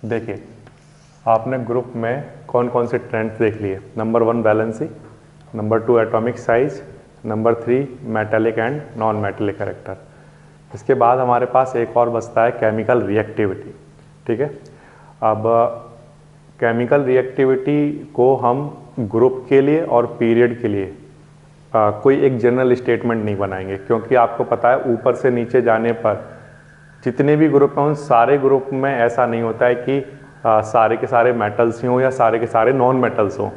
देखिए, आपने ग्रुप में कौन कौन से ट्रेंड्स देख लिए। Number 1 valency, number 2 atomic size, number 3 metallic and non metallic character. इसके बाद हमारे पास एक और बचता है केमिकल रिएक्टिविटी। ठीक है, अब केमिकल रिएक्टिविटी को हम ग्रुप के लिए और पीरियड के लिए कोई एक जनरल स्टेटमेंट नहीं बनाएंगे, क्योंकि आपको पता है ऊपर से नीचे जाने पर जितने भी ग्रुप हैं उन सारे ग्रुप में ऐसा नहीं होता है कि सारे के सारे मेटल्स ही हों या सारे के सारे नॉन मेटल्स हों।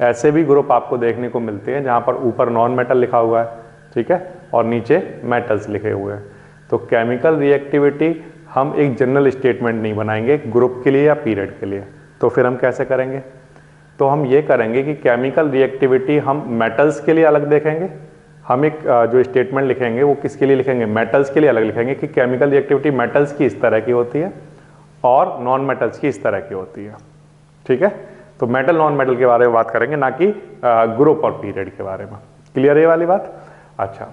ऐसे भी ग्रुप आपको देखने को मिलते हैं जहाँ पर ऊपर नॉन मेटल लिखा हुआ है, ठीक है, और नीचे मेटल्स लिखे हुए हैं। तो केमिकल रिएक्टिविटी हम एक जनरल स्टेटमेंट नहीं बनाएंगे ग्रुप के लिए या पीरियड के लिए। तो फिर हम कैसे करेंगे? तो हम ये करेंगे कि केमिकल रिएक्टिविटी हम मेटल्स के लिए अलग देखेंगे। हम एक जो स्टेटमेंट लिखेंगे वो किसके लिए लिखेंगे? मेटल्स के लिए अलग लिखेंगे कि केमिकल रिएक्टिविटी मेटल्स की इस तरह की होती है और नॉन मेटल्स की इस तरह की होती है। ठीक है, तो मेटल नॉन मेटल के बारे में बात करेंगे, ना कि ग्रुप और पीरियड के बारे में। क्लियर है ये वाली बात? अच्छा,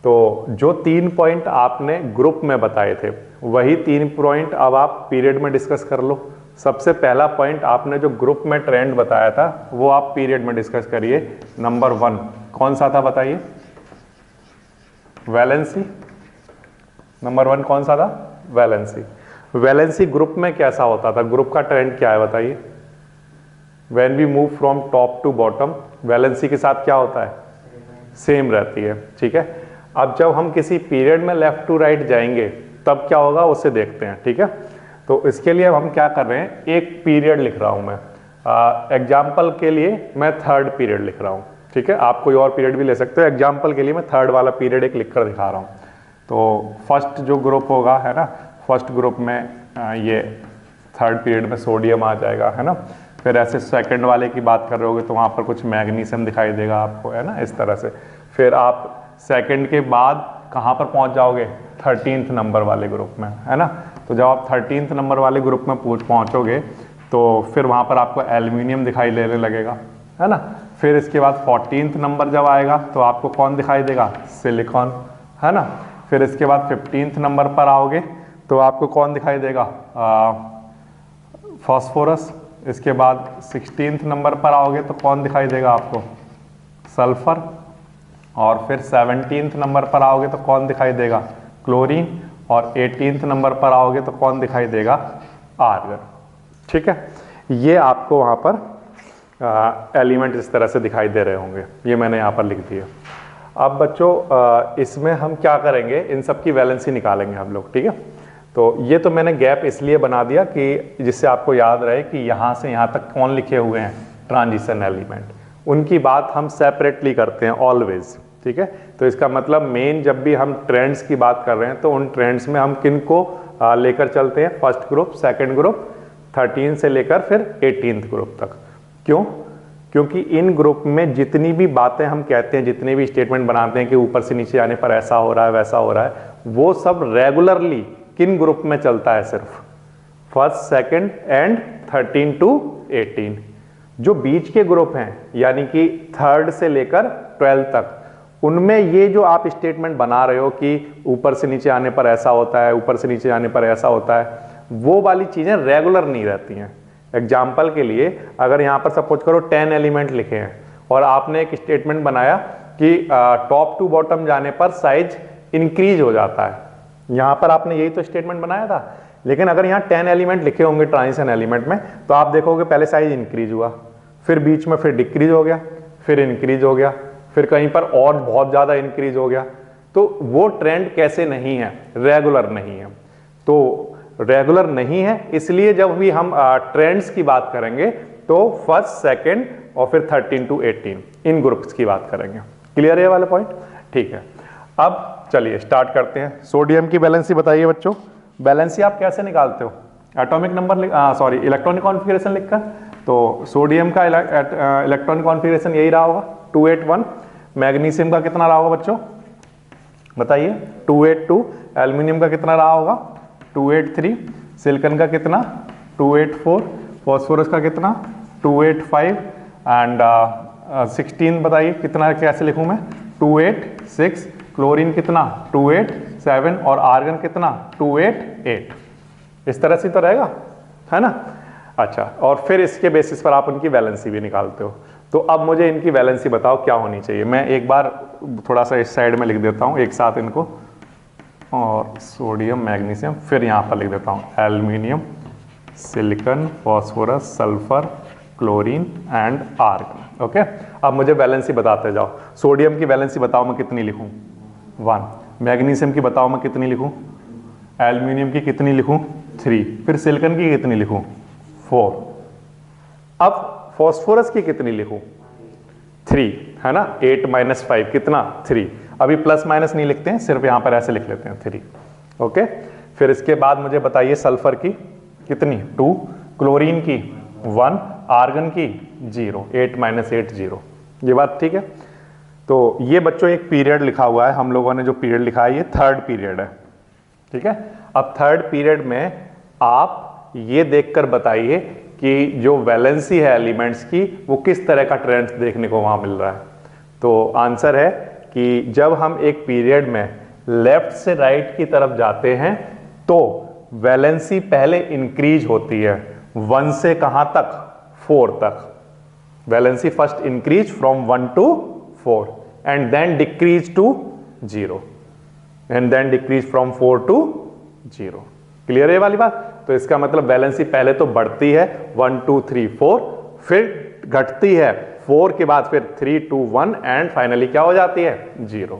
तो जो 3 पॉइंट आपने ग्रुप में बताए थे वही 3 पॉइंट अब आप पीरियड में डिस्कस कर लो। सबसे पहला पॉइंट आपने जो ग्रुप में ट्रेंड बताया था वो आप पीरियड में डिस्कस करिए। नंबर 1 कौन सा था बताइए? वैलेंसी। नंबर 1 कौन सा था? वैलेंसी। वैलेंसी ग्रुप में कैसा होता था? ग्रुप का ट्रेंड क्या है बताइए? When we move from top to bottom valency के साथ क्या होता है? सेम रहती है। ठीक है, अब जब हम किसी पीरियड में लेफ्ट टू राइट जाएंगे तब क्या होगा उसे देखते हैं। ठीक है, तो इसके लिए हम क्या कर रहे हैं, एक पीरियड लिख रहा हूं मैं। एग्जाम्पल के लिए मैं 3rd पीरियड लिख रहा हूं। ठीक है, आप कोई और पीरियड भी ले सकते हो। एग्जाम्पल के लिए मैं 3rd वाला पीरियड एक लिख कर दिखा रहा हूं। तो फर्स्ट जो ग्रुप होगा, है ना, फर्स्ट ग्रुप में ये 3rd पीरियड में सोडियम आ जाएगा, है ना। फिर ऐसे सेकंड वाले की बात कर रहे होगे तो वहाँ पर कुछ मैग्नीशियम दिखाई देगा आपको, है ना, इस तरह से। फिर आप सेकंड के बाद कहाँ पर पहुँच जाओगे? 13th नंबर वाले ग्रुप में, है ना। तो जब आप 13th नंबर वाले ग्रुप में पहुँचोगे तो फिर वहाँ पर आपको एल्यूमिनियम दिखाई देने लगेगा, है ना। फिर इसके बाद 14th नंबर जब आएगा तो आपको कौन दिखाई देगा? सिलिकॉन, है ना। फिर इसके बाद 15th नंबर पर आओगे तो आपको कौन दिखाई देगा? फास्फोरस। इसके बाद 16th नंबर पर आओगे तो कौन दिखाई देगा आपको? सल्फर। और फिर 17th नंबर पर आओगे तो कौन दिखाई देगा? क्लोरीन। और 18th नंबर पर आओगे तो कौन दिखाई देगा? आर्गन। ठीक है, ये आपको वहाँ पर एलिमेंट इस तरह से दिखाई दे रहे होंगे। ये मैंने यहाँ पर लिख दिया। अब बच्चों इसमें हम क्या करेंगे, इन सब की वैलेंसी निकालेंगे हम लोग। ठीक है, तो ये तो मैंने गैप इसलिए बना दिया कि जिससे आपको याद रहे कि यहाँ से यहाँ तक कौन लिखे हुए हैं? Transition element. उनकी बात हम सेपरेटली करते हैं ऑलवेज। ठीक है, तो इसका मतलब मेन जब भी हम ट्रेंड्स की बात कर रहे हैं तो उन ट्रेंड्स में हम किन को लेकर चलते हैं? फर्स्ट ग्रुप, सेकंड ग्रुप, 13 से लेकर फिर 18th ग्रुप तक। क्यों? क्योंकि इन ग्रुप में जितनी भी बातें हम कहते हैं, जितने भी स्टेटमेंट बनाते हैं कि ऊपर से नीचे आने पर ऐसा हो रहा है वैसा हो रहा है, वो सब रेगुलरली किन ग्रुप में चलता है? सिर्फ फर्स्ट, सेकंड एंड 13 to 18। जो बीच के ग्रुप हैं यानी कि 3rd से लेकर 12th तक, उनमें ये जो आप स्टेटमेंट बना रहे हो कि ऊपर से नीचे आने पर ऐसा होता है, ऊपर से नीचे आने पर ऐसा होता है, वो वाली चीजें रेगुलर नहीं रहती हैं। एग्जाम्पल के लिए अगर यहाँ पर सपोज करो 10 एलिमेंट लिखे हैं और आपने एक स्टेटमेंट बनाया कि टॉप टू बॉटम जाने पर साइज इंक्रीज हो जाता है, यहाँ पर आपने यही तो स्टेटमेंट बनाया था। लेकिन अगर यहाँ 10 एलिमेंट लिखे होंगे ट्रांजिशन एलिमेंट में तो आप देखोगे पहले साइज इंक्रीज हुआ, फिर बीच में फिर डिक्रीज हो गया, फिर इंक्रीज हो गया, फिर कहीं पर और बहुत ज्यादा इंक्रीज हो गया। तो वो ट्रेंड कैसे नहीं है? रेगुलर नहीं है। तो रेगुलर नहीं है, इसलिए जब भी हम ट्रेंड्स की बात करेंगे तो फर्स्ट, सेकंड और फिर 13 to 18 इन ग्रुप्स की बात करेंगे। क्लियर है ये वाला पॉइंट? ठीक है, अब चलिए स्टार्ट करते हैं। सोडियम की बैलेंसी बताइए बच्चों। बैलेंसी आप कैसे निकालते हो? एटॉमिक नंबर इलेक्ट्रॉनिक कॉन्फ़िगरेशन लिखकर। तो सोडियम का इलेक्ट्रॉनिक कॉन्फ़िगरेशन यही रहा होगा 281। मैग्नीशियम का कितना रहा होगा बच्चों बताइए? 282। एल्यूमिनियम का कितना रहा होगा? 283। सिलिकॉन का कितना? 284। फॉस्फोरस का कितना? 285। एंड 16 बताइए कितना, कैसे लिखूं मैं? 286। क्लोरीन कितना? 287। और आर्गन कितना? 288। इस तरह से तो रहेगा, है ना। अच्छा, और फिर इसके बेसिस पर आप उनकी वैलेंसी भी निकालते हो। तो अब मुझे इनकी वैलेंसी बताओ क्या होनी चाहिए। मैं एक बार थोड़ा सा इस साइड में लिख देता हूँ एक साथ इनको, और सोडियम मैग्नीशियम, फिर यहाँ पर लिख देता हूँ aluminium, silicon, phosphorus, sulphur, chlorine and argon. Okay, अब मुझे वैलेंसी बताते जाओ। सोडियम की वैलेंसी बताओ मैं कितनी लिखूं, 1। मैग्नीशियम की बताओ मैं कितनी लिखूं, एल्यूमिनियम की कितनी लिखूं, 3। फिर सिलिकॉन की कितनी लिखूं, 4। अब फॉस्फोरस की कितनी लिखूं, 3, है ना। 8 - 5 कितना, 3। अभी प्लस माइनस नहीं लिखते हैं, सिर्फ यहां पर ऐसे लिख लेते हैं 3। ओके, फिर इसके बाद मुझे बताइए सल्फर की कितनी, 2, क्लोरीन की 1, आर्गन की 0। 8 - 8 0। ये बात ठीक है। तो ये बच्चों एक पीरियड लिखा हुआ है, हम लोगों ने जो पीरियड लिखा है ये थर्ड पीरियड है, ठीक है। अब थर्ड पीरियड में आप ये देखकर बताइए कि जो वैलेंसी है एलिमेंट्स की वो किस तरह का ट्रेंड देखने को वहां मिल रहा है। तो आंसर है कि जब हम एक पीरियड में लेफ्ट से राइट की तरफ जाते हैं तो वैलेंसी पहले इंक्रीज होती है 1 से कहां तक, 4 तक। Valency first increase from 1 to 4 and then decrease to 0 and then decrease from 4 to 0। Clear है ये वाली बात। तो इसका मतलब वैलेंसी पहले तो बढ़ती है 1 2 3 4, फिर घटती है 4 के बाद फिर 3 2 1 एंड फाइनली क्या हो जाती है, 0।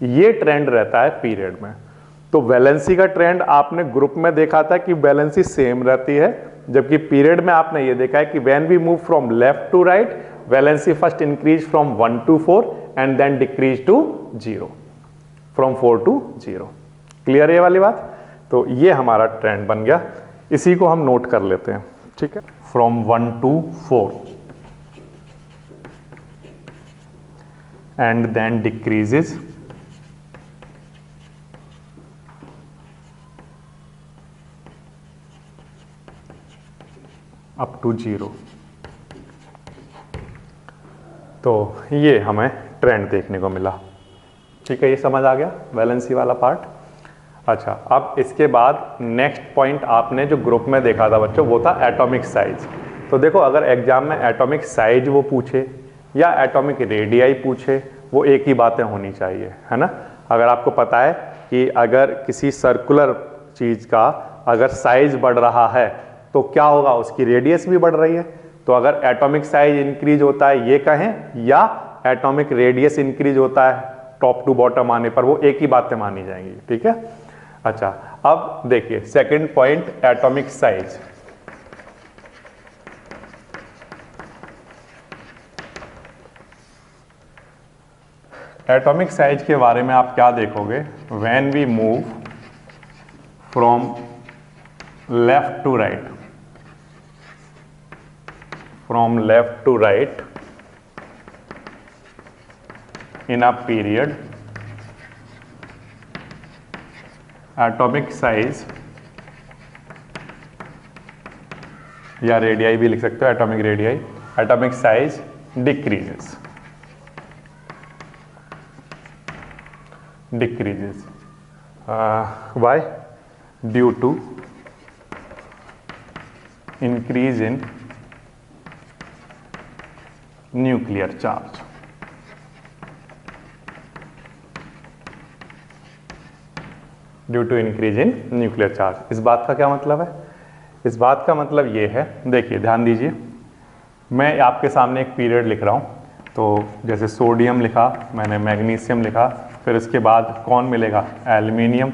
ये ट्रेंड रहता है पीरियड में। तो वैलेंसी का ट्रेंड आपने ग्रुप में देखा था कि वैलेंसी सेम रहती है, जबकि पीरियड में आपने ये देखा है कि when we move from left to right valency first increase from 1 to 4 and then decrease to 0, from 4 to 0। Clear है ये वाली बात। तो ये हमारा ट्रेंड बन गया, इसी को हम नोट कर लेते हैं, ठीक है। From 1 to 4 and then decreases up to 0। तो ये हमें ट्रेंड देखने को मिला, ठीक है। ये समझ आ गया वैलेंसी वाला पार्ट। अच्छा, अब इसके बाद नेक्स्ट पॉइंट आपने जो ग्रुप में देखा था बच्चों वो था एटॉमिक साइज। तो देखो अगर एग्जाम में एटॉमिक साइज वो पूछे या एटॉमिक रेडियाई पूछे, वो एक ही बातें होनी चाहिए, है ना। अगर आपको पता है कि अगर किसी सर्कुलर चीज़ का अगर साइज बढ़ रहा है तो क्या होगा, उसकी रेडियस भी बढ़ रही है। तो अगर एटॉमिक साइज इंक्रीज होता है ये कहें या एटॉमिक रेडियस इंक्रीज होता है टॉप टू बॉटम आने पर, वो एक ही बातें मानी जाएंगी, ठीक है। अच्छा, अब देखिए second point atomic size. Atomic size के बारे में आप क्या देखोगे, when we move from left to right, from left to right in a period, atomic size या रेडियाई भी लिख सकते हो, atomic radii, atomic size decreases, why? Due to increase in nuclear charge। Due to increase in nuclear charge. इस बात का क्या मतलब है, इस बात का मतलब ये है, देखिए ध्यान दीजिए, मैं आपके सामने एक पीरियड लिख रहा हूँ। तो जैसे सोडियम लिखा मैंने, मैग्नीशियम लिखा, फिर उसके बाद कौन मिलेगा, एल्यूमिनियम,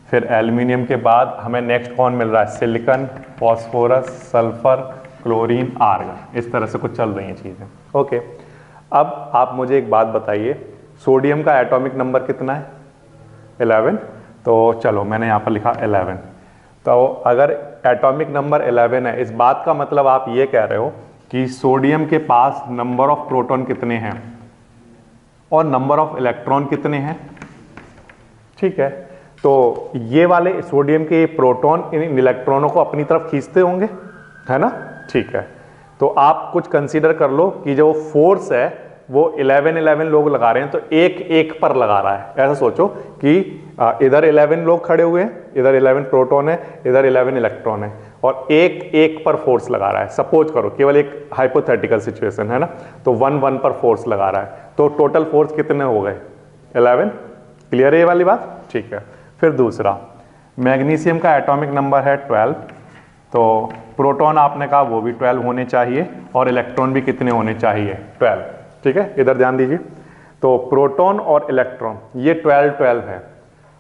फिर एल्यूमिनियम के बाद हमें नेक्स्ट कौन मिल रहा है, silicon, phosphorus, sulphur, chlorine, argon. इस तरह से कुछ चल रही हैं चीज़ें। ओके, अब आप मुझे एक बात बताइए, सोडियम का एटॉमिक नंबर कितना है, 11। तो चलो मैंने यहाँ पर लिखा 11। तो अगर एटॉमिक नंबर 11 है, इस बात का मतलब आप ये कह रहे हो कि सोडियम के पास नंबर ऑफ प्रोटॉन कितने हैं और नंबर ऑफ इलेक्ट्रॉन कितने हैं, ठीक है। तो ये वाले सोडियम के प्रोटॉन इन इलेक्ट्रॉनों को अपनी तरफ खींचते होंगे, है ना, ठीक है। तो आप कुछ कंसीडर कर लो कि जो फोर्स है वो 11 लोग लगा रहे हैं, तो एक एक पर लगा रहा है। ऐसा सोचो कि इधर 11 लोग खड़े हुए हैं, इधर 11 प्रोटॉन है, इधर 11 इलेक्ट्रॉन है, और एक पर फोर्स लगा रहा है, सपोज करो, केवल एक हाइपोथेटिकल सिचुएशन है ना, तो 1 पर फोर्स लगा रहा है, तो टोटल फोर्स कितने हो गए? 11। क्लियर है ये वाली बात? ठीक है। फिर दूसरा, मैग्नीशियम का एटॉमिक नंबर है 12, तो प्रोटॉन आपने कहा वो भी 12 होने चाहिए और इलेक्ट्रॉन भी कितने होने चाहिए? 12। ठीक है, इधर ध्यान दीजिए। तो प्रोटॉन और इलेक्ट्रॉन ये 12 है।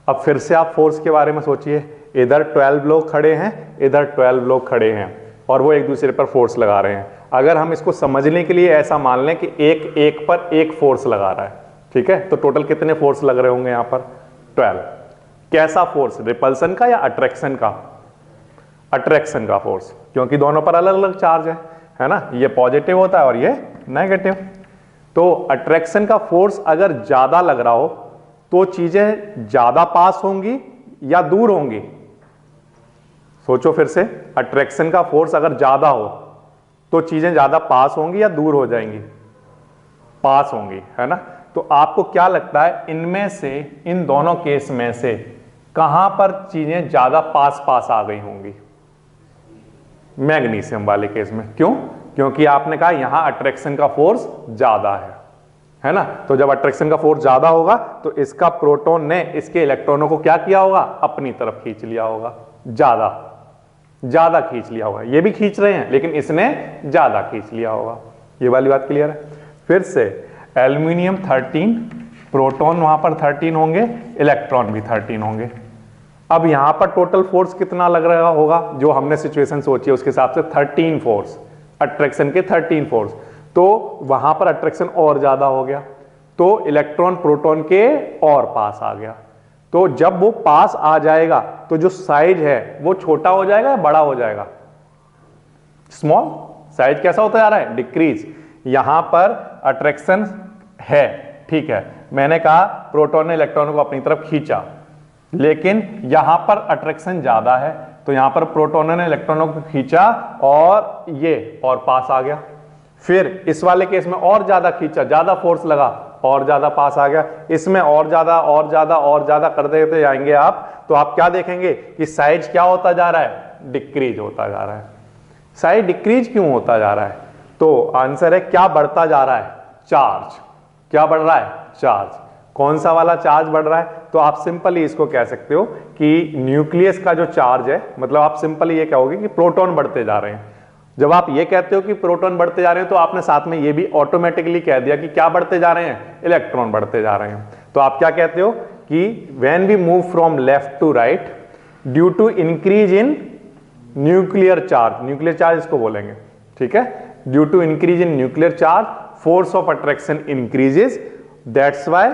अब फिर से आप फोर्स के बारे में सोचिए, इधर 12 लोग खड़े हैं, इधर 12 लोग खड़े हैं और वो एक दूसरे पर फोर्स लगा रहे हैं। अगर हम इसको समझने के लिए ऐसा मान लें कि एक पर एक फोर्स लगा रहा है, ठीक है, तो टोटल कितने फोर्स लग रहे होंगे यहाँ पर? 12। कैसा फोर्स? रिपल्सन का या अट्रैक्शन का? अट्रैक्शन का फोर्स, क्योंकि दोनों पर अलग अलग चार्ज है ना, ये पॉजिटिव होता है और ये नेगेटिव। तो अट्रैक्शन का फोर्स अगर ज्यादा लग रहा हो तो चीजें ज्यादा पास होंगी या दूर होंगी? सोचो फिर से, अट्रैक्शन का फोर्स अगर ज्यादा हो तो चीजें ज्यादा पास होंगी या दूर हो जाएंगी? पास होंगी, है ना। तो आपको क्या लगता है इनमें से, इन दोनों केस में से कहां पर चीजें ज्यादा पास पास आ गई होंगी? मैग्नीशियम वाले केस में। क्यों? क्योंकि आपने कहा यहां अट्रैक्शन का फोर्स ज्यादा है ना। तो जब अट्रैक्शन का फोर्स ज्यादा होगा तो इसका प्रोटॉन ने इसके इलेक्ट्रॉनों को क्या किया होगा? अपनी तरफ खींच लिया होगा, ज्यादा खींच लिया होगा। ये भी खींच रहे हैं लेकिन इसने ज्यादा खींच लिया होगा। ये वाली बात क्लियर है? फिर से एल्यूमिनियम 13, प्रोटॉन वहां पर 13 होंगे, इलेक्ट्रॉन भी 13 होंगे। अब यहां पर टोटल फोर्स कितना लग रहा होगा? जो हमने सिचुएशन सोची है उसके हिसाब से 13 फोर्स, अट्रैक्शन के 13 फोर्स। तो वहां पर अट्रैक्शन और ज्यादा हो गया, तो इलेक्ट्रॉन प्रोटॉन के और पास आ गया। तो जब वो पास आ जाएगा तो जो साइज है वो छोटा हो जाएगा या बड़ा हो जाएगा? स्मॉल। साइज कैसा होता जा रहा है? डिक्रीज। यहां पर अट्रैक्शन है, ठीक है, मैंने कहा प्रोटॉन ने इलेक्ट्रॉनों को अपनी तरफ खींचा, लेकिन यहां पर अट्रैक्शन ज्यादा है, तो यहां पर प्रोटॉन ने इलेक्ट्रॉनों को खींचा और ये और पास आ गया। फिर इस वाले केस में और ज्यादा खींचा, ज्यादा फोर्स लगा और ज्यादा पास आ गया। इसमें और ज्यादा कर देते जाएंगे आप, तो आप क्या देखेंगे कि साइज क्या होता जा रहा है? डिक्रीज होता जा रहा है। साइज डिक्रीज क्यों होता जा रहा है? तो आंसर है क्या बढ़ता जा रहा है? चार्ज। क्या बढ़ रहा है? चार्ज। कौन सा वाला चार्ज बढ़ रहा है? तो आप सिंपली इसको कह सकते हो कि न्यूक्लियस का जो चार्ज है, मतलब आप सिंपली ये कहोगे कि प्रोटॉन बढ़ते जा रहे हैं। जब आप ये कहते हो कि प्रोटॉन बढ़ते जा रहे हैं तो आपने साथ में ये भी ऑटोमेटिकली कह दिया कि क्या बढ़ते जा रहे हैं? इलेक्ट्रॉन बढ़ते जा रहे हैं। तो आप क्या कहते हो कि when we move from left to right due to increase in nuclear charge, nuclear charge इसको बोलेंगे, ठीक है, due to increase in nuclear charge force of attraction increases, that's why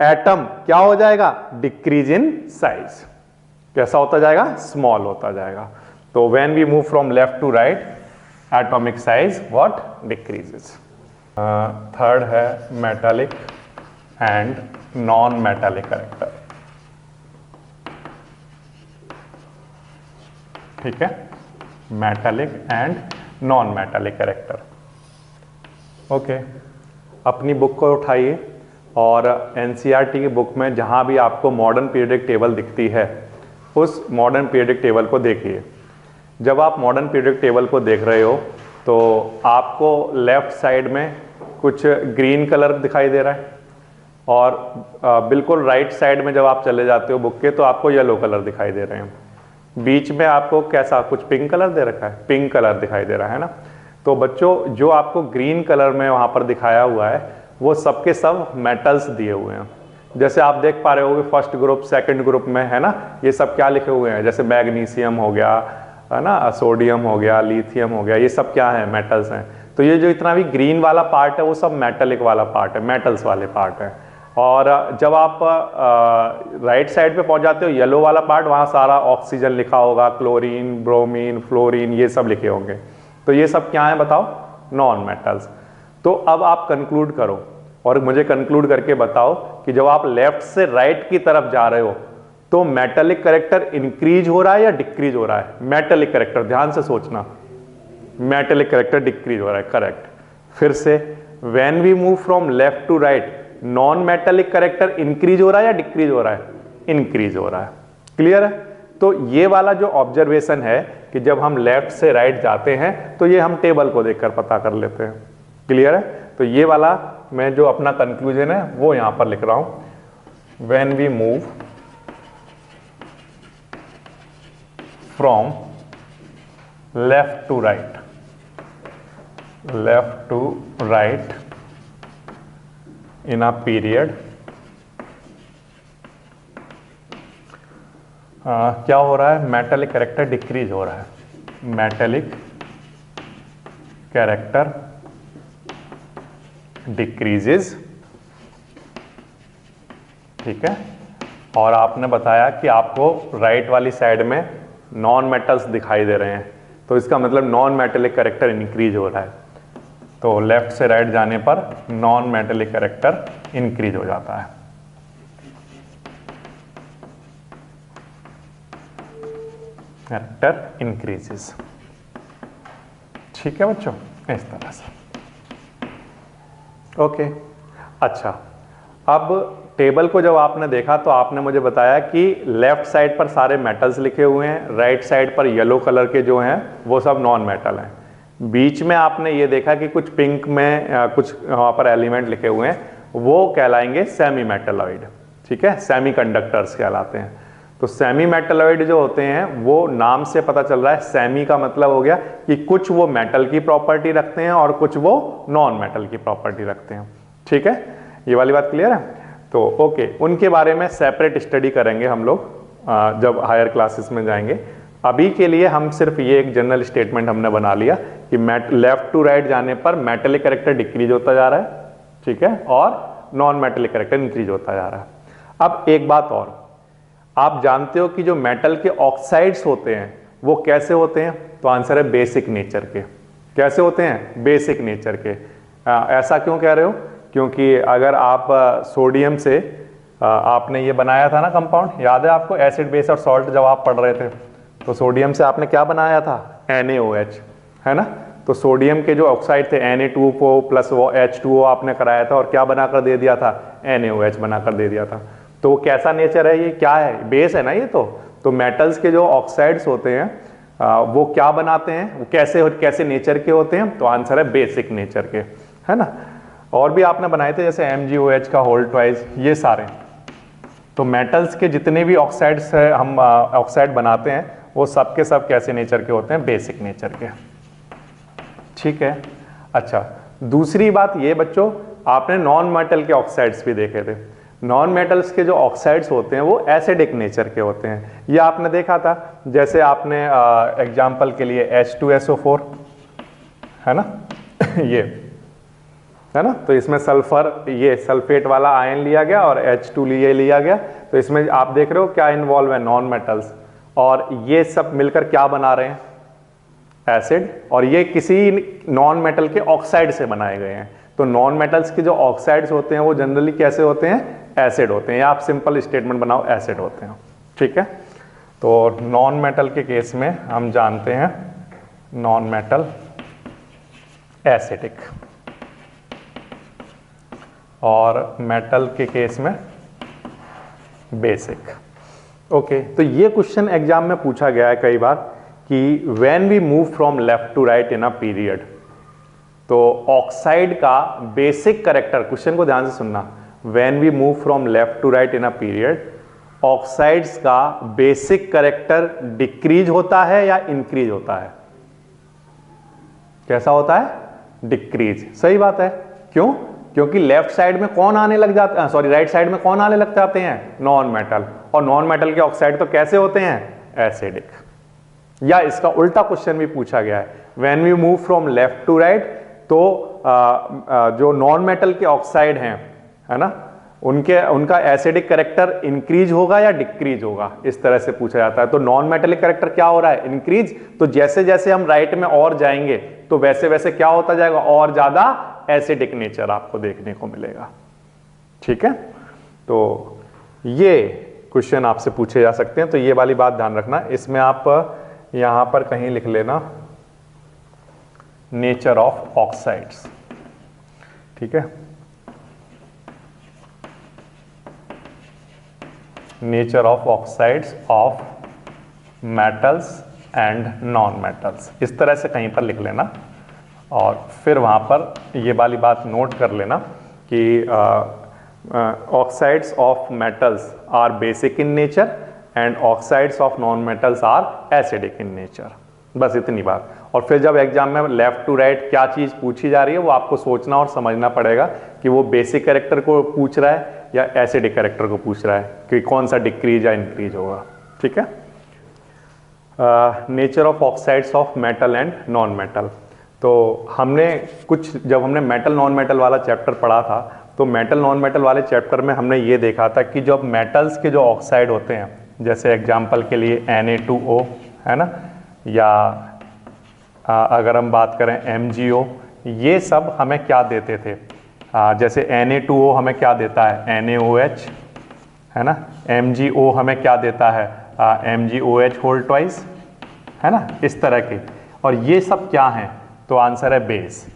atom क्या हो जाएगा? Decrease in size. कैसा होता जाएगा? स्मॉल होता जाएगा। तो when we move from left to right atomic size what decreases. Third है metallic and non-metallic character, ठीक है, metallic and non-metallic character। Okay, अपनी बुक को उठाइए और एनसीईआरटी की बुक में जहां भी आपको मॉडर्न पीरियडिक टेबल दिखती है उस मॉडर्न पीरियडिक टेबल को देखिए। जब आप मॉडर्न पीरियडिक टेबल को देख रहे हो तो आपको लेफ्ट साइड में कुछ ग्रीन कलर दिखाई दे रहा है और बिल्कुल राइट साइड में जब आप चले जाते हो बुक के तो आपको येलो कलर दिखाई दे रहे हैं। बीच में आपको कैसा कुछ पिंक कलर दे रखा है, पिंक कलर दिखाई दे रहा है ना। तो बच्चों जो आपको ग्रीन कलर में वहाँ पर दिखाया हुआ है वो सबके सब मेटल्स दिए हुए हैं। जैसे आप देख पा रहे होगे फर्स्ट ग्रुप सेकंड ग्रुप में, है ना, ये सब क्या लिखे हुए हैं? जैसे मैग्नीशियम हो गया, है ना, सोडियम हो गया, लिथियम हो गया, ये सब क्या है? मेटल्स हैं। तो ये जो इतना भी ग्रीन वाला पार्ट है वो सब मेटलिक वाला पार्ट है, मेटल्स वाले पार्ट है। और जब आप राइट साइड पे पहुंच जाते हो येलो वाला पार्ट, वहाँ सारा ऑक्सीजन लिखा होगा, क्लोरीन, ब्रोमीन, फ्लोरीन, ये सब लिखे होंगे। तो ये सब क्या है बताओ? Non metals. तो अब आप कंक्लूड करो और मुझे कंक्लूड करके बताओ कि जब आप लेफ्ट से राइट की तरफ जा रहे हो तो मेटालिक कैरेक्टर इंक्रीज हो रहा है या डिक्रीज हो रहा है? मेटालिक कैरेक्टर, ध्यान से सोचना, मेटालिक कैरेक्टर डिक्रीज हो रहा है, करेक्ट। फिर से when we move from left to right non metallic character increase हो रहा है या डिक्रीज हो रहा है? इंक्रीज हो रहा है। क्लियर है? तो ये वाला जो ऑब्जर्वेशन है कि जब हम लेफ्ट से राइट जाते हैं तो ये हम टेबल को देखकर पता कर लेते हैं। क्लियर है? तो ये वाला मैं जो अपना कंक्लूजन है वो यहां पर लिख रहा हूं। When we move from left to right, left to right in a period, क्या हो रहा है? मेटालिक कैरेक्टर डिक्रीज हो रहा है, मेटालिक कैरेक्टर डिक्रीजेस। ठीक है, और आपने बताया कि आपको राइट वाली साइड में नॉन मेटल्स दिखाई दे रहे हैं, तो इसका मतलब नॉन मेटेलिक कैरेक्टर इंक्रीज हो रहा है। तो लेफ्ट से राइट जाने पर नॉन मेटेलिक कैरेक्टर इंक्रीज हो जाता है। Character increases. ठीक है बच्चों, इस तरह से। ओके, अच्छा, अब टेबल को जब आपने देखा तो आपने मुझे बताया कि लेफ्ट साइड पर सारे मेटल्स लिखे हुए हैं, राइट साइड पर येलो कलर के जो हैं वो सब नॉन मेटल हैं। बीच में आपने ये देखा कि कुछ पिंक में कुछ वहाँ पर एलिमेंट लिखे हुए हैं, वो कहलाएंगे सेमी मेटलॉइड। ठीक है, सेमी कंडक्टर्स कहलाते हैं। तो सेमी मेटलॉइड जो होते हैं वो नाम से पता चल रहा है, सेमी का मतलब हो गया कि कुछ वो मेटल की प्रॉपर्टी रखते हैं और कुछ वो नॉन मेटल की प्रॉपर्टी रखते हैं। ठीक है, ये वाली बात क्लियर है? तो ओके, उनके बारे में सेपरेट स्टडी करेंगे हम लोग जब हायर क्लासेस में जाएंगे। अभी के लिए हम सिर्फ ये एक जनरल स्टेटमेंट हमने बना लिया कि लेफ्ट टू राइट जाने पर मेटेलिक कैरेक्टर डिक्रीज होता जा रहा है, ठीक है, और नॉन मेटेलिक कैरेक्टर इंक्रीज होता जा रहा है। अब एक बात और, आप जानते हो कि जो मेटल के ऑक्साइड्स होते हैं वो कैसे होते हैं? तो आंसर है बेसिक नेचर के। कैसे होते हैं? बेसिक नेचर के। ऐसा क्यों कह रहे हो? क्योंकि अगर आप सोडियम से आपने ये बनाया था ना कंपाउंड, याद है आपको? एसिड बेस और सॉल्ट जब आप पढ़ रहे थे तो सोडियम से आपने क्या बनाया था? NaOH, है ना? तो सोडियम के जो ऑक्साइड थे Na2O प्लस वो H2O आपने कराया था और क्या बनाकर दे दिया था? NaOH बनाकर दे दिया था। तो वो कैसा नेचर है? ये क्या है? बेस है ना ये। तो मेटल्स के जो ऑक्साइड्स होते हैं वो क्या बनाते हैं? वो कैसे नेचर के होते हैं? तो आंसर है बेसिक नेचर के, है ना? और भी आपने बनाए थे जैसे MgOH का होल ट्वाइस, ये सारे। तो मेटल्स के जितने भी ऑक्साइड्स हम ऑक्साइड बनाते हैं वो सब के सब कैसे नेचर के होते हैं? बेसिक नेचर के। ठीक है, अच्छा, दूसरी बात ये बच्चों, आपने नॉन मेटल के ऑक्साइड्स भी देखे थे। नॉन मेटल्स के जो ऑक्साइड्स होते हैं वो एसिडिक नेचर के होते हैं, ये आपने देखा था। जैसे आपने एग्जाम्पल के लिए H2SO4, है ना ये है ना, तो इसमें सल्फर, ये सल्फेट वाला आयन लिया गया और H2 लिया गया। तो इसमें आप देख रहे हो क्या इन्वॉल्व है? Non metals. और ये सब मिलकर क्या बना रहे हैं? एसिड। और ये किसी नॉन मेटल के ऑक्साइड से बनाए गए हैं। तो नॉन मेटल्स के जो ऑक्साइड्स होते हैं वो जनरली कैसे होते हैं? एसिड होते हैं। या आप सिंपल स्टेटमेंट बनाओ, एसिड होते हैं। ठीक है, तो नॉन मेटल के केस में हम जानते हैं नॉन मेटल एसिडिक, और मेटल के केस में बेसिक। ओके, तो ये क्वेश्चन एग्जाम में पूछा गया है कई बार कि when we move from left to right in a period, तो ऑक्साइड का बेसिक कैरेक्टर, क्वेश्चन को ध्यान से सुनना, when we move from left to right in a period, oxides का बेसिक कैरेक्टर डिक्रीज होता है या इंक्रीज होता है? कैसा होता है? डिक्रीज। सही बात है। क्यों? क्योंकि लेफ्ट साइड में कौन आने लग जाते हैं, सॉरी राइट साइड में कौन आने लग जाते हैं? Non metal. और नॉन मेटल के ऑक्साइड तो कैसे होते हैं? एसिडिक। या इसका उल्टा क्वेश्चन भी पूछा गया है, when we move from left to right, तो जो नॉन मेटल के ऑक्साइड हैं, है ना, उनका एसिडिक कैरेक्टर इंक्रीज होगा या डिक्रीज होगा? इस तरह से पूछा जाता है। तो नॉन मेटेलिक कैरेक्टर क्या हो रहा है? इंक्रीज। तो जैसे जैसे हम राइट में और जाएंगे तो वैसे वैसे क्या होता जाएगा? और ज्यादा एसिडिक नेचर आपको देखने को मिलेगा। ठीक है, तो ये क्वेश्चन आपसे पूछे जा सकते हैं। तो ये वाली बात ध्यान रखना। इसमें आप यहां पर कहीं लिख लेना नेचर ऑफ ऑक्साइड्स। ठीक है, nature of oxides of metals and non metals, इस तरह से कहीं पर लिख लेना और फिर वहाँ पर ये वाली बात नोट कर लेना कि oxides of metals are basic in nature and oxides of non metals are acidic in nature, बस इतनी बात। और फिर जब एग्जाम में लेफ्ट टू राइट क्या चीज़ पूछी जा रही है वो आपको सोचना और समझना पड़ेगा कि वो बेसिक कैरेक्टर को पूछ रहा है या एसिडिक कैरेक्टर को पूछ रहा है कि कौन सा डिक्रीज या इंक्रीज होगा। ठीक है, nature of oxides of metal and non metal. तो हमने जब हमने मेटल नॉन मेटल वाला चैप्टर पढ़ा था तो मेटल नॉन मेटल वाले चैप्टर में हमने ये देखा था कि जब मेटल्स के जो ऑक्साइड होते हैं, जैसे एग्जांपल के लिए Na2O है ना, या अगर हम बात करें MgO, ये सब हमें क्या देते थे, जैसे Na2O हमें क्या देता है NaOH है ना, MgO हमें क्या देता है MgOH होल ट्वाइस है ना, इस तरह के। और ये सब क्या हैं, तो आंसर है बेस।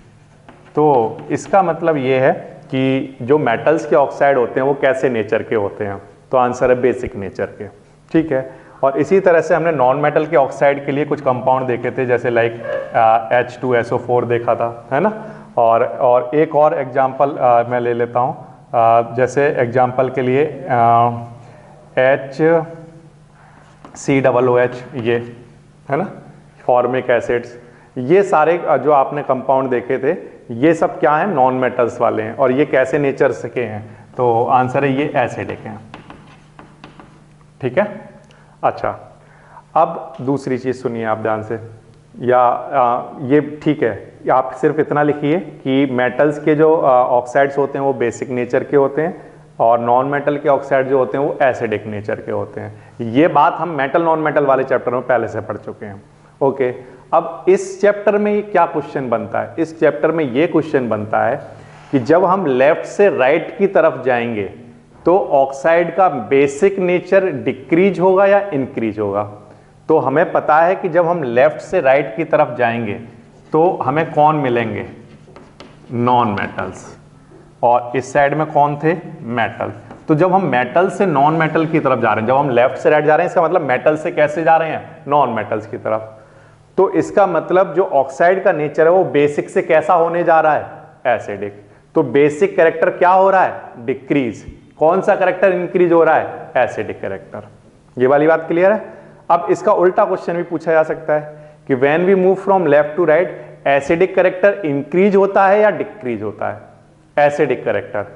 तो इसका मतलब ये है कि जो मेटल्स के ऑक्साइड होते हैं वो कैसे नेचर के होते हैं, तो आंसर है बेसिक नेचर के। ठीक है, और इसी तरह से हमने नॉन मेटल के ऑक्साइड के लिए कुछ कंपाउंड देखे थे, जैसे लाइक H2SO4 देखा था है ना। और एक और एग्जांपल मैं ले लेता हूँ, जैसे एग्जांपल के लिए HCOOH ये है ना, फॉर्मिक एसिड्स, ये सारे जो आपने कंपाउंड देखे थे ये सब क्या हैं, नॉन मेटल्स वाले हैं। और ये कैसे नेचर के हैं, तो आंसर है ये एसिडिक हैं। ठीक है, अच्छा अब दूसरी चीज़ सुनिए आप ध्यान से, ये ठीक है, आप सिर्फ इतना लिखिए कि मेटल्स के जो ऑक्साइड्स होते हैं वो बेसिक नेचर के होते हैं और नॉन मेटल के ऑक्साइड जो होते हैं वो एसिडिक नेचर के होते हैं। ये बात हम मेटल नॉन मेटल वाले चैप्टर में पहले से पढ़ चुके हैं। ओके, अब इस चैप्टर में क्या क्वेश्चन बनता है, इस चैप्टर में ये क्वेश्चन बनता है कि जब हम लेफ्ट से राइट की तरफ जाएंगे तो ऑक्साइड का बेसिक नेचर डिक्रीज होगा या इंक्रीज होगा। तो हमें पता है कि जब हम लेफ्ट से राइट की तरफ जाएंगे तो हमें कौन मिलेंगे, नॉन मेटल्स, और इस साइड में कौन थे, मेटल। तो जब हम मेटल से नॉन मेटल की तरफ जा रहे हैं, जब हम लेफ्ट से राइट जा रहे हैं, इसका मतलब मेटल से कैसे जा रहे हैं, नॉन मेटल्स की तरफ। तो इसका मतलब जो ऑक्साइड का नेचर है वो बेसिक से कैसा होने जा रहा है, एसिडिक। तो बेसिक कैरेक्टर क्या हो रहा है, डिक्रीज। कौन सा कैरेक्टर इंक्रीज हो रहा है, एसिडिक कैरेक्टर। ये वाली बात क्लियर है। अब इसका उल्टा क्वेश्चन भी पूछा जा सकता है कि when we move from left to right, acidic character increase होता है या डिक्रीज होता है, एसिडिक कैरेक्टर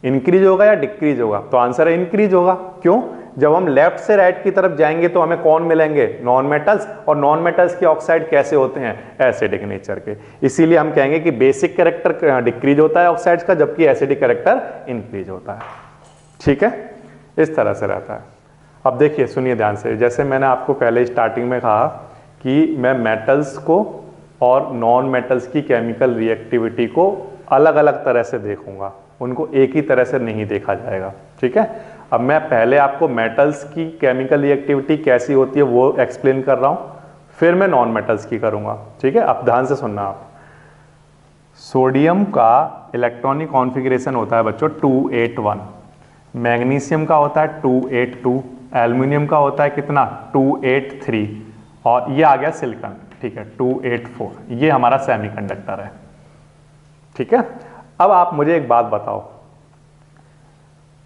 इंक्रीज होगा या डिक्रीज होगा, तो आंसर है इंक्रीज होगा। क्यों, जब हम लेफ्ट से राइट की तरफ जाएंगे तो हमें कौन मिलेंगे, नॉन मेटल्स, और नॉन मेटल्स के ऑक्साइड कैसे होते हैं, एसिडिक नेचर के। इसीलिए हम कहेंगे कि बेसिक कैरेक्टर डिक्रीज होता है ऑक्साइड्स का, जबकि एसिडिक कैरेक्टर इंक्रीज होता है। ठीक है, इस तरह से रहता है। अब देखिए सुनिए ध्यान से, जैसे मैंने आपको पहले स्टार्टिंग में कहा कि मैं मेटल्स को और नॉन मेटल्स की केमिकल रिएक्टिविटी को अलग अलग तरह से देखूंगा, उनको एक ही तरह से नहीं देखा जाएगा। ठीक है, अब मैं पहले आपको मेटल्स की केमिकल रिएक्टिविटी कैसी होती है वो एक्सप्लेन कर रहा हूं, फिर मैं नॉन मेटल्स की करूंगा। ठीक है, अब ध्यान से सुनना आप। सोडियम का इलेक्ट्रॉनिक कॉन्फ़िगरेशन होता है बच्चों 281, मैग्नीशियम का होता है 282, एल्युमिनियम का होता है कितना 283, और ये आ गया सिलिकॉन, ठीक है 284। ये हमारा सेमीकंडक्टर है। ठीक है, अब आप मुझे एक बात बताओ,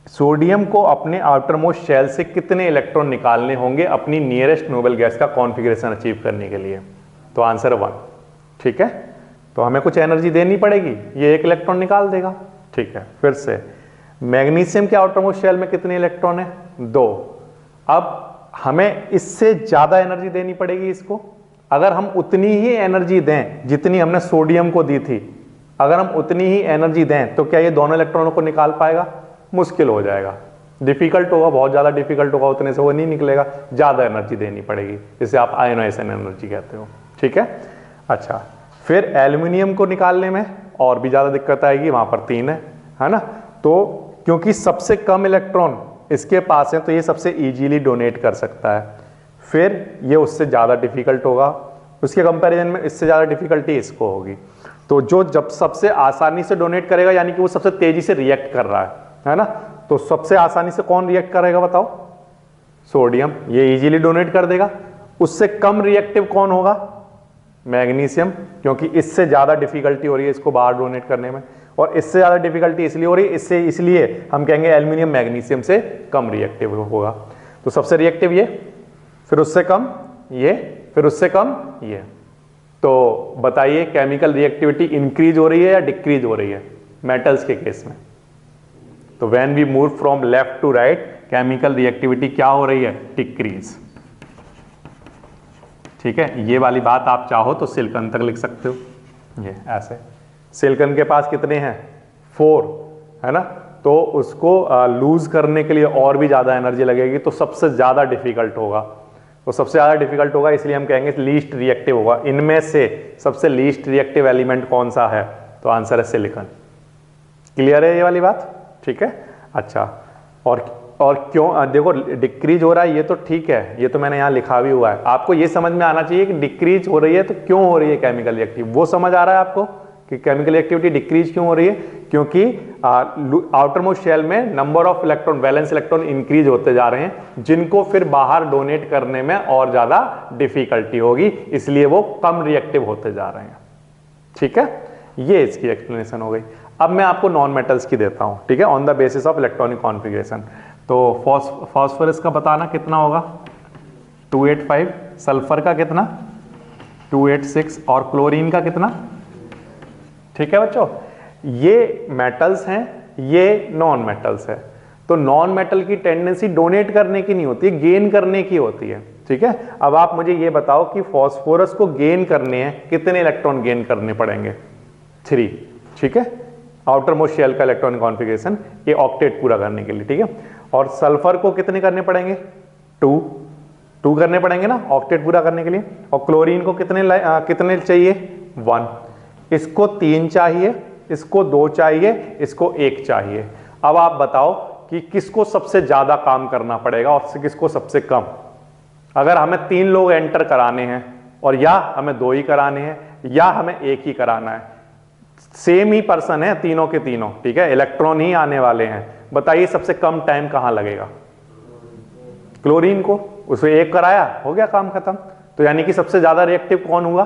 सोडियम को अपने आउटर मोस्ट शेल से कितने इलेक्ट्रॉन निकालने होंगे अपनी नियरेस्ट नोबल गैस का कॉन्फ़िगरेशन अचीव करने के लिए, तो आंसर 1। ठीक है, तो हमें कुछ एनर्जी देनी पड़ेगी, ये 1 इलेक्ट्रॉन निकाल देगा। ठीक है, फिर से मैग्नीशियम के आउटर मोस्ट शेल में कितने इलेक्ट्रॉन है, 2। अब हमें इससे ज्यादा एनर्जी देनी पड़ेगी इसको। अगर हम उतनी ही एनर्जी दें जितनी हमने सोडियम को दी थी, अगर हम उतनी ही एनर्जी दें तो क्या ये दोनों इलेक्ट्रॉनों को निकाल पाएगा, मुश्किल हो जाएगा, डिफिकल्ट होगा, बहुत ज्यादा डिफिकल्ट होगा, उतने से वो नहीं निकलेगा, ज्यादा एनर्जी देनी पड़ेगी, जिसे आप आयोनाइजेशन एनर्जी कहते हो। ठीक है, अच्छा, फिर एल्युमिनियम को निकालने में और भी ज्यादा दिक्कत आएगी, वहां पर 3 है ना। तो क्योंकि सबसे कम इलेक्ट्रॉन इसके पास है तो ये सबसे इजीली डोनेट कर सकता है, फिर ये उससे ज़्यादा डिफिकल्ट होगा, उसके कंपैरिजन में इससे ज़्यादा डिफिकल्टी इसको होगी। तो जो जब सबसे आसानी से डोनेट करेगा यानी कि वो सबसे तेजी से रिएक्ट कर रहा है ना, तो सबसे आसानी से कौन रिएक्ट करेगा बताओ, सोडियम, ये इजीली डोनेट कर देगा। उससे कम रिएक्टिव कौन होगा? मैग्नीशियम, क्योंकि इससे ज्यादा डिफिकल्टी हो रही है इसको बाहर डोनेट करने में, और इससे ज्यादा डिफिकल्टी इसलिए हो रही है, इसलिए हम कहेंगे एल्यूमिनियम मैग्नीशियम से कम रिएक्टिव होगा। तो सबसे रिएक्टिव ये, फिर उससे कम ये, फिर उससे कम ये। तो बताइए केमिकल रिएक्टिविटी इंक्रीज हो रही है या डिक्रीज हो रही है मेटल्स के केस में? तो when we move from left to right, chemical reactivity क्या हो रही है? डिक्रीज। ठीक है, ये वाली बात आप चाहो तो सिलिकॉन तक लिख सकते हो, ये ऐसे। सिलिकॉन के पास कितने हैं? 4, है ना? तो उसको लूज करने के लिए और भी ज्यादा एनर्जी लगेगी, तो सबसे ज्यादा डिफिकल्ट होगा। तो सबसे ज्यादा डिफिकल्ट होगा, इसलिए हम कहेंगे लीस्ट रिएक्टिव होगा। इनमें से सबसे लीस्ट रिएक्टिव एलिमेंट कौन सा है? तो आंसर है सिलिकॉन। क्लियर है ये वाली बात? ठीक है, अच्छा। और क्यों देखो डिक्रीज हो रहा है, ये तो ठीक है, ये तो मैंने यहां लिखा भी हुआ है। आपको ये समझ में आना चाहिए कि डिक्रीज हो रही है तो क्यों हो रही है केमिकल रिएक्टिव, वो समझ आ रहा है आपको कि केमिकल एक्टिविटी डिक्रीज क्यों हो रही है? क्योंकि आउटर मोस्ट शेल में number of electron, valence electron increase होते जा रहे हैं, जिनको फिर बाहर डोनेट करने में और ज्यादा डिफिकल्टी होगी, इसलिए वो कम रिएक्टिव होते जा रहे हैं। ठीक है, ये इसकी एक्सप्लेनेशन हो गई। अब मैं आपको नॉन मेटल्स की देता हूं, ठीक है, on the basis of electronic configuration. तो फास्फोरस का बताना कितना होगा? 285, सल्फर का कितना? 286, और क्लोरीन का कितना? ठीक है बच्चों, ये मेटल्स हैं, ये नॉन मेटल्स है। तो नॉन मेटल की टेंडेंसी डोनेट करने की नहीं होती, गेन करने की होती है। ठीक है, अब आप मुझे ये बताओ कि फास्फोरस को गेन करने हैं, कितने इलेक्ट्रॉन गेन करने पड़ेंगे? 3। ठीक है, आउटर मोस्ट शेल का इलेक्ट्रॉनिक कॉन्फ़िगरेशन, ये ऑक्टेट पूरा करने के लिए। ठीक है, और सल्फर को कितने करने पड़ेंगे? 2 करने पड़ेंगे ना ऑक्टेट पूरा करने के लिए। और क्लोरीन को कितने चाहिए? 1। इसको 3 चाहिए, इसको 2 चाहिए, इसको 1 चाहिए। अब आप बताओ कि किसको सबसे ज्यादा काम करना पड़ेगा और किसको सबसे कम? अगर हमें 3 लोग एंटर कराने हैं, और या हमें 2 ही कराने हैं, या हमें 1 ही कराना है, सेम ही पर्सन है तीनों के तीनों, ठीक है, इलेक्ट्रॉन ही आने वाले हैं, बताइए सबसे कम टाइम कहां लगेगा? क्लोरीन को। उसे 1 कराया, हो गया काम खत्म। तो यानी कि सबसे ज्यादा रिएक्टिव कौन होगा?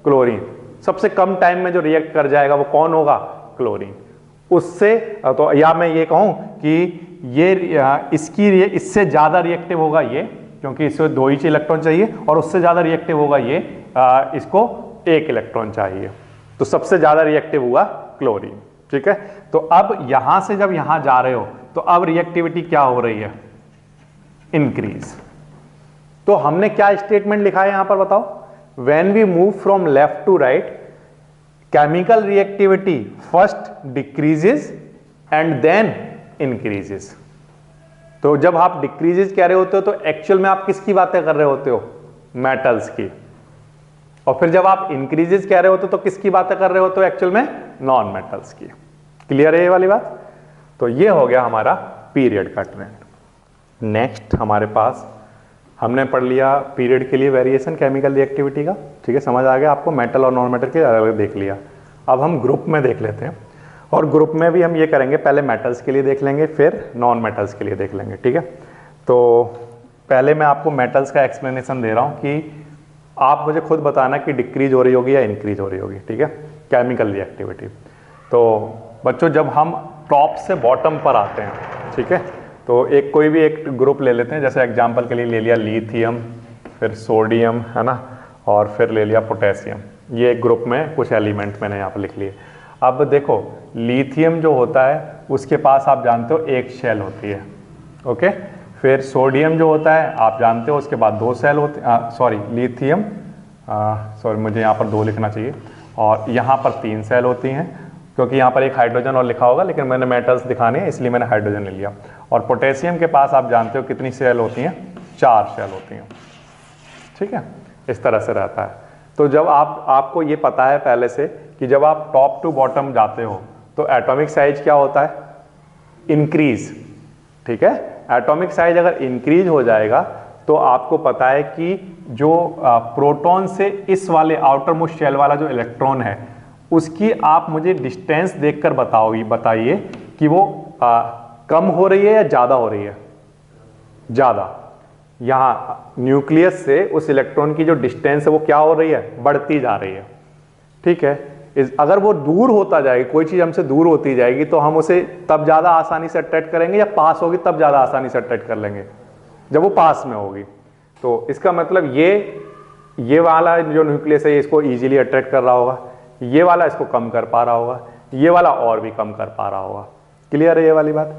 क्लोरीन। सबसे कम टाइम में जो रिएक्ट कर जाएगा वो कौन होगा? क्लोरीन। उससे तो या मैं ये कहूं कि ये इससे ज्यादा रिएक्टिव होगा ये, क्योंकि इससे 2 ही इलेक्ट्रॉन चाहिए, और उससे ज्यादा रिएक्टिव होगा ये, इसको 1 इलेक्ट्रॉन चाहिए। तो सबसे ज्यादा रिएक्टिव हुआ क्लोरीन। ठीक है, तो अब यहां से जब यहां जा रहे हो तो अब रिएक्टिविटी क्या हो रही है? इंक्रीज। तो हमने क्या स्टेटमेंट लिखा है यहां पर बताओ? When we move from left to right, chemical reactivity first decreases and then increases. तो जब आप डिक्रीजेस कह रहे होते हो तो एक्चुअल में आप किसकी बातें कर रहे होते हो? मेटल्स की। और फिर जब आप इंक्रीजेस कह रहे होते हो तो किसकी बातें कर रहे होते हो एक्चुअल में? नॉन मेटल्स की। क्लियर है ये वाली बात? तो ये हो गया हमारा पीरियड का ट्रेंड। नेक्स्ट हमारे पास हमने पढ़ लिया पीरियड के लिए वेरिएशन केमिकल रिएक्टिविटी का। ठीक है, समझ आ गया आपको? मेटल और नॉन मेटल के अलग अलग देख लिया। अब हम ग्रुप में देख लेते हैं, और ग्रुप में भी हम ये करेंगे, पहले मेटल्स के लिए देख लेंगे, फिर नॉन मेटल्स के लिए देख लेंगे। ठीक है, तो पहले मैं आपको मेटल्स का एक्सप्लेनेशन दे रहा हूँ कि आप मुझे खुद बताना कि डिक्रीज हो रही होगी या इंक्रीज हो रही होगी। ठीक है, केमिकल रिएक्टिविटी। तो बच्चों जब हम टॉप से बॉटम पर आते हैं, ठीक है, तो कोई भी एक ग्रुप ले लेते हैं, जैसे एग्जांपल के लिए ले लिया लिथियम, फिर सोडियम, है ना, और फिर ले लिया पोटेशियम। ये एक ग्रुप में कुछ एलिमेंट मैंने यहाँ पर लिख लिए। अब देखो लिथियम जो होता है उसके पास आप जानते हो 1 शेल होती है, ओके। फिर सोडियम जो होता है आप जानते हो उसके बाद 2 शेल होते हैं, सॉरी लिथियम, सॉरी मुझे यहाँ पर 2 लिखना चाहिए, और यहाँ पर 3 शेल होती हैं, क्योंकि यहाँ पर एक हाइड्रोजन और लिखा होगा, लेकिन मैंने मेटल्स दिखाने हैं इसलिए मैंने हाइड्रोजन ले लिया। और पोटेशियम के पास आप जानते हो कितनी शेल होती हैं? 4 शेल होती हैं। ठीक है, इस तरह से रहता है। तो जब आपको ये पता है पहले से कि जब आप टॉप टू बॉटम जाते हो तो एटॉमिक साइज क्या होता है? इंक्रीज। ठीक है, एटॉमिक साइज अगर इंक्रीज हो जाएगा तो आपको पता है कि जो प्रोटॉन से इस वाले आउटर मोस्ट शेल वाला जो इलेक्ट्रॉन है उसकी आप मुझे डिस्टेंस देखकर बताइए कि वो कम हो रही है या ज्यादा हो रही है? ज्यादा। यहाँ न्यूक्लियस से उस इलेक्ट्रॉन की जो डिस्टेंस है वो क्या हो रही है, बढ़ती जा रही है। ठीक है, अगर वो दूर होता जाएगी, कोई चीज हमसे दूर होती जाएगी तो हम उसे तब ज्यादा आसानी से अट्रैक्ट करेंगे, या पास होगी तब ज्यादा आसानी से अट्रैक्ट कर लेंगे जब वो पास में होगी। तो इसका मतलब ये वाला जो न्यूक्लियस है इसको इजीली अट्रैक्ट कर रहा होगा, ये वाला इसको कम कर पा रहा होगा, ये वाला और भी कम कर पा रहा होगा। क्लियर है ये वाली बात?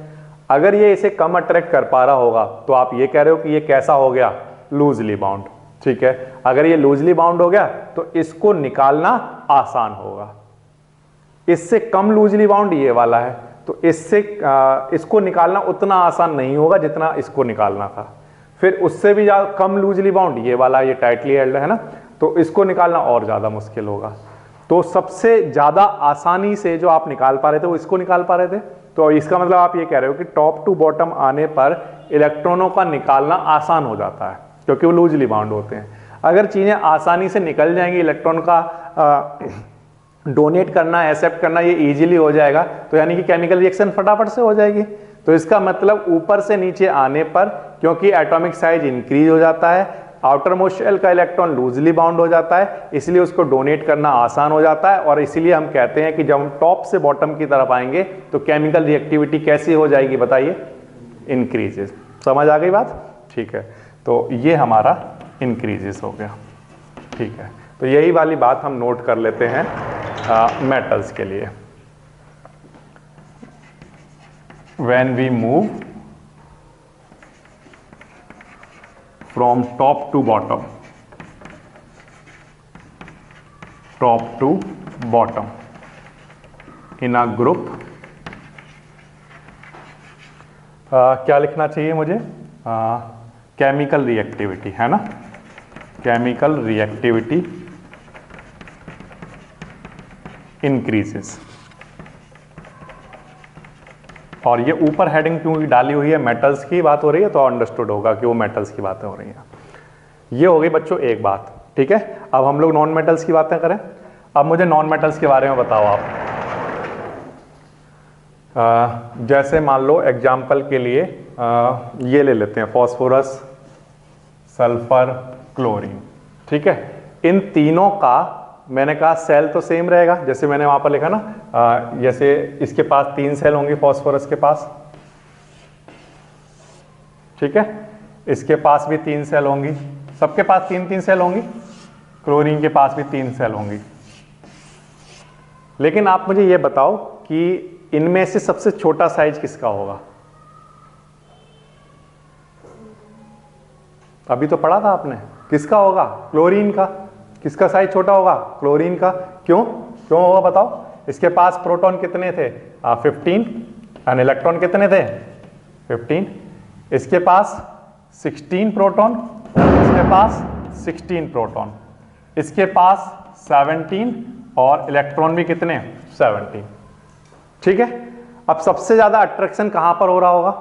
अगर ये इसे कम अट्रैक्ट कर पा रहा होगा तो आप ये कह रहे हो कि ये कैसा हो गया, लूजली बाउंड। ठीक है, अगर ये लूजली बाउंड हो गया तो इसको निकालना आसान होगा। इससे कम लूजली बाउंड ये वाला है, तो इसको निकालना उतना आसान नहीं होगा जितना इसको निकालना था। फिर उससे भी ज्यादा कम लूजली बाउंड ये वाला, ये टाइटली हेल्ड है ना, तो इसको निकालना और ज्यादा मुश्किल होगा। तो सबसे ज्यादा आसानी से जो आप निकाल पा रहे थे वो इसको निकाल पा रहे थे। तो इसका मतलब आप ये कह रहे हो कि टॉप टू बॉटम आने पर इलेक्ट्रॉनों का निकालना आसान हो जाता है क्योंकि वो लूजली बाउंड होते हैं। अगर चीजें आसानी से निकल जाएंगी, इलेक्ट्रॉन का डोनेट करना, एक्सेप्ट करना ये इजीली हो जाएगा, तो यानी कि केमिकल रिएक्शन फटाफट से हो जाएगी। तो इसका मतलब ऊपर से नीचे आने पर क्योंकि एटॉमिक साइज इंक्रीज हो जाता है, आउटर मोस्ट शेल का इलेक्ट्रॉन लूजली बाउंड हो जाता है, इसलिए उसको डोनेट करना आसान हो जाता है। और इसीलिए हम कहते हैं कि जब हम टॉप से बॉटम की तरफ आएंगे तो केमिकल रिएक्टिविटी कैसी हो जाएगी, बताइए, इंक्रीजेस। समझ आ गई बात? ठीक है, तो ये हमारा इंक्रीजेस हो गया। ठीक है, तो यही वाली बात हम नोट कर लेते हैं मेटल्स के लिए। When we move from top to bottom, top to bottom in a group, क्या लिखना चाहिए मुझे, केमिकल रिएक्टिविटी है ना, केमिकल रिएक्टिविटी इंक्रीजेस। और ये ऊपर हेडिंग क्यों डाली हुई है, मेटल्स की बात हो रही है, तो अंडरस्टूड होगा कि वो मेटल्स की बातें हो रही हैं। ये हो गई बच्चों एक बात। ठीक है, अब हम लोग नॉन मेटल्स की बातें करें। अब मुझे नॉन मेटल्स के बारे में बताओ आप। जैसे मान लो एग्जाम्पल के लिए ये ले लेते हैं, फॉस्फोरस, सल्फर, क्लोरीन। ठीक है, इन तीनों का मैंने कहा सेल तो सेम रहेगा, जैसे मैंने वहां पर लिखा ना, जैसे इसके पास 3 सेल होंगी फॉस्फोरस के पास। ठीक है, इसके पास भी 3 सेल होंगी, सबके पास 3-3 सेल होंगी, क्लोरीन के पास भी 3 सेल होंगी। लेकिन आप मुझे ये बताओ कि इनमें से सबसे छोटा साइज किसका होगा? अभी तो पढ़ा था आपने, किसका होगा? क्लोरीन का। किसका साइज छोटा होगा? क्लोरीन का। क्यों होगा बताओ? इसके पास प्रोटॉन कितने थे? 15, और इलेक्ट्रॉन कितने थे? 15। इसके पास 16 प्रोटॉन, इसके पास 16 प्रोटॉन, इसके पास 17 और इलेक्ट्रॉन भी कितने? 17। ठीक है, अब सबसे ज्यादा अट्रैक्शन कहां पर हो रहा होगा?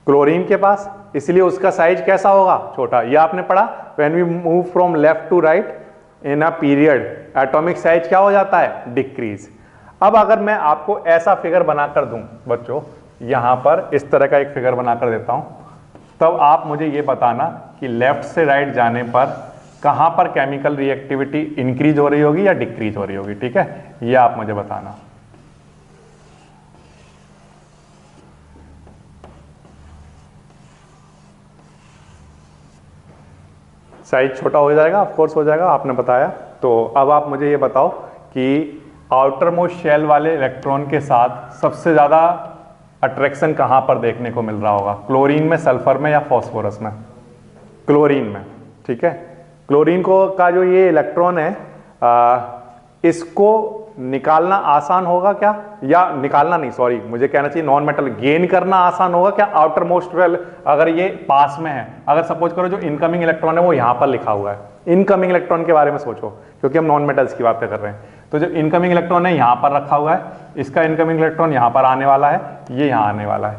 क्लोरीन के पास, इसलिए उसका साइज कैसा होगा? छोटा। ये आपने पढ़ा, when we move from left to right in a period, atomic size क्या हो जाता है? डिक्रीज। अब अगर मैं आपको ऐसा फिगर बनाकर दूं बच्चों, यहां पर इस तरह का एक फिगर बनाकर देता हूं, तब आप मुझे ये बताना कि लेफ्ट से राइट जाने पर कहां पर केमिकल रिएक्टिविटी इंक्रीज हो रही होगी या डिक्रीज हो रही होगी। ठीक है, ये आप मुझे बताना। साइज छोटा हो जाएगा, ऑफ कोर्स हो जाएगा, आपने बताया। तो अब आप मुझे ये बताओ कि आउटर मोस्ट शेल वाले इलेक्ट्रॉन के साथ सबसे ज्यादा अट्रैक्शन कहां पर देखने को मिल रहा होगा? क्लोरीन में, सल्फर में, या फॉस्फोरस में? क्लोरीन में। ठीक है, क्लोरीन को का जो ये इलेक्ट्रॉन है, इसको निकालना आसान होगा क्या? या निकालना नहीं, सॉरी मुझे कहना चाहिए नॉन मेटल गेन करना आसान होगा क्या? आउटर मोस्ट वेल अगर ये पास में है, अगर सपोज करो जो इनकमिंग इलेक्ट्रॉन है वो यहां पर लिखा हुआ है, इनकमिंग इलेक्ट्रॉन के बारे में सोचो क्योंकि हम नॉन मेटल्स की बातें कर रहे हैं। तो जो इनकमिंग इलेक्ट्रॉन है यहां पर रखा हुआ है, इसका इनकमिंग इलेक्ट्रॉन यहां पर आने वाला है, ये यहां आने वाला है।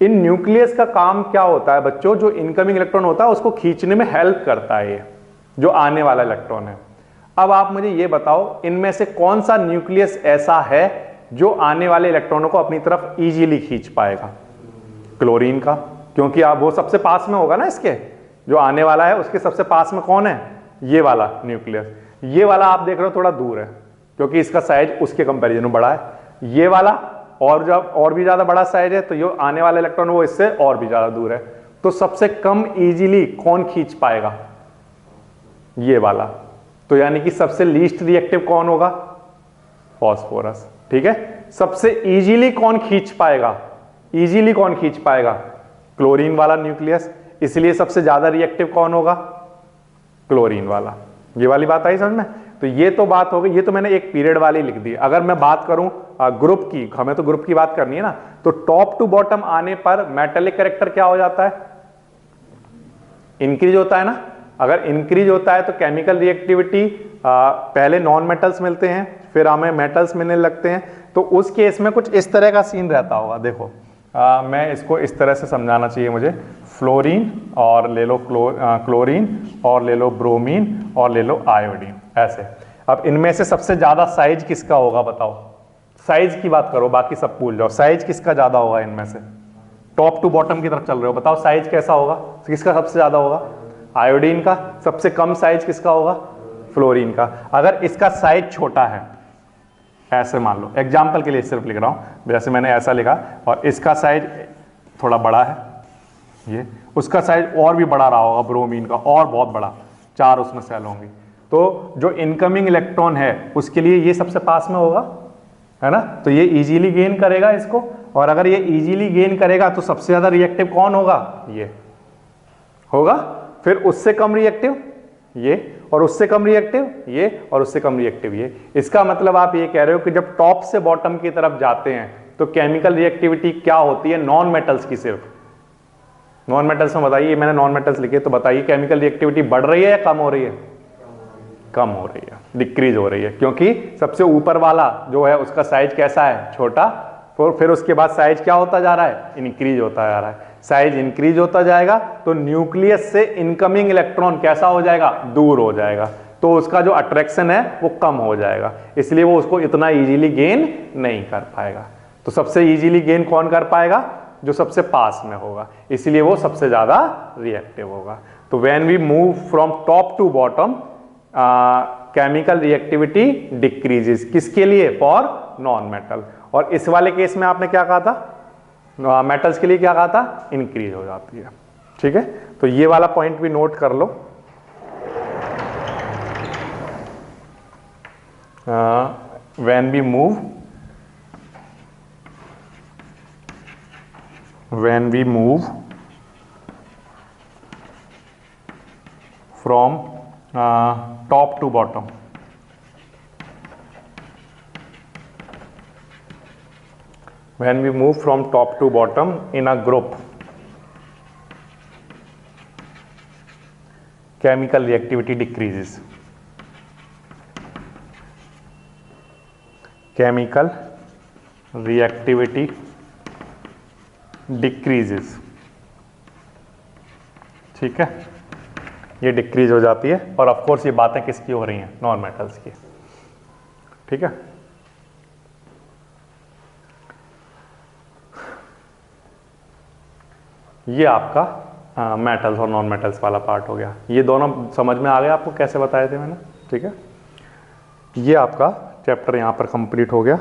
इन न्यूक्लियस का काम क्या होता है बच्चों? जो इनकमिंग इलेक्ट्रॉन होता है उसको खींचने में हेल्प करता है ये जो आने वाला इलेक्ट्रॉन है। अब आप मुझे ये बताओ, इनमें से कौन सा न्यूक्लियस ऐसा है जो आने वाले इलेक्ट्रॉनों को अपनी तरफ इजीली खींच पाएगा? क्लोरीन का। क्योंकि आप वो सबसे पास में होगा ना, इसके जो आने वाला है उसके सबसे पास में कौन है, ये वाला न्यूक्लियस। ये वाला आप देख रहे हो थोड़ा दूर है क्योंकि इसका साइज उसके कंपैरिजन में बड़ा है। ये वाला और जब और भी ज्यादा बड़ा साइज है तो ये आने वाला इलेक्ट्रॉन वो इससे और भी ज्यादा दूर है। तो सबसे कम इजीली कौन खींच पाएगा, ये वाला। तो यानी कि सबसे लीस्ट रिएक्टिव कौन होगा, फास्फोरस। ठीक है, सबसे इजीली कौन खींच पाएगा, इजीली कौन खींच पाएगा, क्लोरीन वाला न्यूक्लियस। इसलिए सबसे ज्यादा रिएक्टिव कौन होगा, क्लोरीन वाला। ये वाली बात आई समझ में। तो ये तो बात हो गई, ये तो मैंने एक पीरियड वाली लिख दी। अगर मैं बात करूं ग्रुप की, हमें तो ग्रुप की बात करनी है ना, तो टॉप टू बॉटम आने पर मेटेलिक कैरेक्टर क्या हो जाता है, इंक्रीज होता है ना। अगर इंक्रीज होता है तो केमिकल रिएक्टिविटी, पहले नॉन मेटल्स मिलते हैं फिर हमें मेटल्स मिलने लगते हैं। तो उस केस में कुछ इस तरह का सीन रहता होगा। देखो मैं इसको इस तरह से समझाना चाहिए मुझे। फ्लोरीन और ले लो क्लोरीन और ले लो ब्रोमीन और ले लो आयोडीन, ऐसे। अब इनमें से सबसे ज्यादा साइज किसका होगा बताओ, साइज की बात करो, बाकी सब भूल जाओ। साइज किसका ज्यादा होगा इनमें से, टॉप टू बॉटम की तरफ चल रहे हो, बताओ साइज कैसा होगा, किसका सबसे ज्यादा होगा, आयोडीन का। सबसे कम साइज किसका होगा, फ्लोरीन का। अगर इसका साइज छोटा है, ऐसे मान लो, एग्जाम्पल के लिए सिर्फ लिख रहा हूं, जैसे मैंने ऐसा लिखा, और इसका साइज थोड़ा बड़ा है, ये उसका साइज और भी बड़ा रहा होगा ब्रोमीन का, और बहुत बड़ा, 4 उसमें सेल होंगी। तो जो इनकमिंग इलेक्ट्रॉन है उसके लिए ये सबसे पास में होगा, है ना। तो ये इजीली गेन करेगा इसको, और अगर ये इजीली गेन करेगा तो सबसे ज्यादा रिएक्टिव कौन होगा, ये होगा। फिर उससे कम रिएक्टिव ये, और उससे कम रिएक्टिव ये, और उससे कम रिएक्टिव ये। इसका मतलब आप ये कह रहे हो कि जब टॉप से बॉटम की तरफ जाते हैं तो केमिकल रिएक्टिविटी क्या होती है नॉन मेटल्स की, सिर्फ नॉन मेटल्स में बताइए। मैंने नॉन मेटल्स लिखे, तो बताइए केमिकल रिएक्टिविटी बढ़ रही है या कम हो रही है, कम हो रही है, डिक्रीज हो रही है। क्योंकि सबसे ऊपर वाला जो है उसका साइज कैसा है, छोटा। फिर उसके बाद साइज क्या होता जा रहा है, इंक्रीज होता जा रहा है। साइज इंक्रीज होता जाएगा तो न्यूक्लियस से इनकमिंग इलेक्ट्रॉन कैसा हो जाएगा, दूर हो जाएगा। तो उसका जो अट्रैक्शन है वो कम हो जाएगा, इसलिए वो उसको इतना इजीली गेन नहीं कर पाएगा। तो सबसे इजीली गेन कौन कर पाएगा, जो सबसे पास में होगा, इसलिए वो सबसे ज्यादा रिएक्टिव होगा। तो when we move from top to bottom, chemical reactivity decreases, किसके लिए, फॉर नॉन मेटल। और इस वाले केस में आपने क्या कहा था, मेटल्स के लिए क्या कहा था, इंक्रीज हो जाती है। ठीक है, तो ये वाला पॉइंट भी नोट कर लो। When we move from top to bottom, when we move from top to bottom in a group, chemical reactivity decreases. Chemical reactivity decreases. ठीक है, ये डिक्रीज हो जाती है। और ऑफ कोर्स ये बातें किसकी हो रही हैं, नॉन मेटल्स की। ठीक है, ये आपका मेटल्स और नॉन मेटल्स वाला पार्ट हो गया। ये दोनों समझ में आ गया आपको, कैसे बताए थे मैंने। ठीक है, ये आपका चैप्टर यहाँ पर कंप्लीट हो गया।